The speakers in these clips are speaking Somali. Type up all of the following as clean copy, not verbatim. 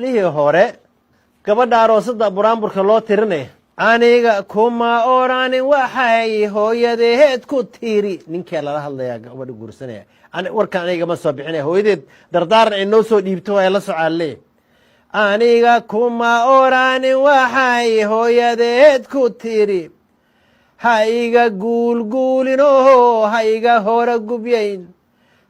hablihii hore gabadha aroosada buraanburka loo tirinay aniga kuma oranin waxay hooyadeed ku tiri ninkee lala hadlayaa gabadha guursanaya warka aniga ma soo bixinaya hooyadeed dardaaran ay noo soo dhiibto ay la socaalee aniga kuma oranin waxay hooyadeed ku tiri ha iga guulguulinoo ha iga hora gubyayn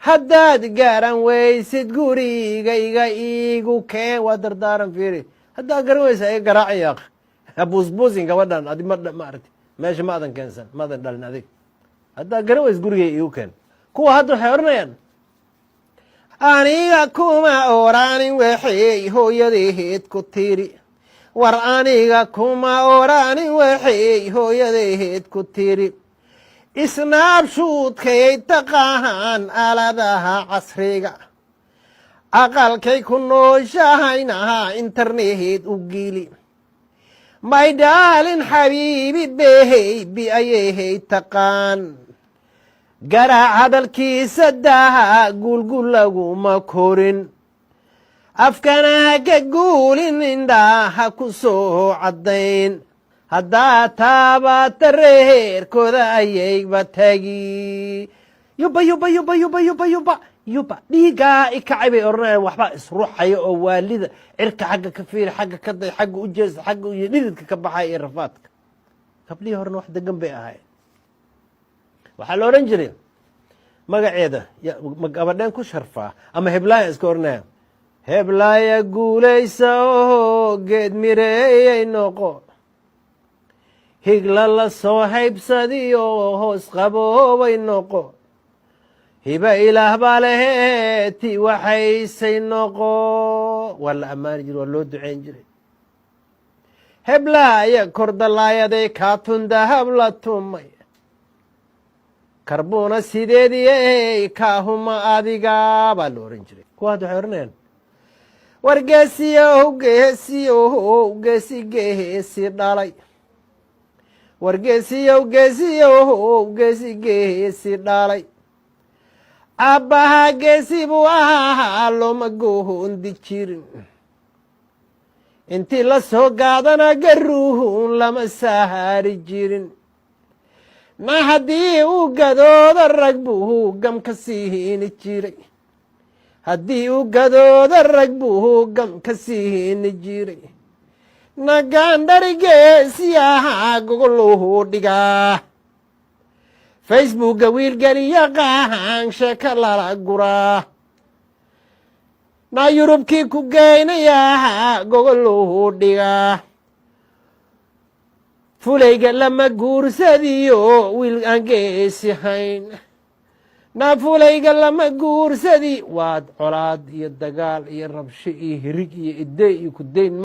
haddaad gaaran weysid gurigayga iigu keen waa dardaaran fiiri haddaad garan weysa iga garaacayaaq habuusbuusin gabadhan adi ma aragti meesha ma adan keensan ma adan dhalin adig haddaad garan weys gurigay iigu keen kuwa hadda waxay odhanayaan aniga kuma oranin waxay hooyadeed ku tiri war aniga kuma oranin waxay hooyadeed ku tiri isnaabshuudkay taqaan aaladaha casriga aqalkay ku nooshahaynaha interneed u gili may dhaalin xabiibi beheybi ayayhay taqaan garaac hadalkiisa daha guulgul laguma korin afkana haka guulin indhaha ku soo caddayn haddaa taabata reerkooda ayayba tagi yuba dhiigaa ikacay bay odhanayaan waxbaa isruuxaya oo waalida cirka xagga ka fiiri xagga ka day xagga u jeesa xagga iyo dhididka ka baxaya iyo rafaadka gablihii horena wax degan bay ahayd waxaa la odhan jiray magaceeda gabadheen ku sharfaa ama heblaaya iska odhanaya heblaaya guulaysa oo geed mireeyay noqo higla la soo haybsadiyo hoos qaboobay noqo hiba ilaah baa leheeti waxaysay noqo waa la ammaani jiray waa loo duceyn jiray heblaaya kordalaayaday kaatun dahab la tumay karbuuna sideediyey kaahuma adiga baa la ohan jiray kuwa hadda waxay odhanayaan war geesi dhalay war geesi dhalay abbaha geesi buu ahaa looma goohondi jirin intii la soo gaadana garuuhun lama sahaari jirin na haddii uu gadooda rag buu gam ka siini jiray haddii uu gadooda rag buu gam ka siini jiray nagaandhari geesi ahaa gogoluhu dhigaa facebookga wiilgeliya qaahan sheeka lala guraa na yurubkii ku geynayahaa gogoluhu dhigaa fulayga lama guursadiyo wiil aan geesi hayn na fulayga lama guursadi waad colaad iyo dagaal iyo rabsho iyo hirig iyo idey iyo kudayn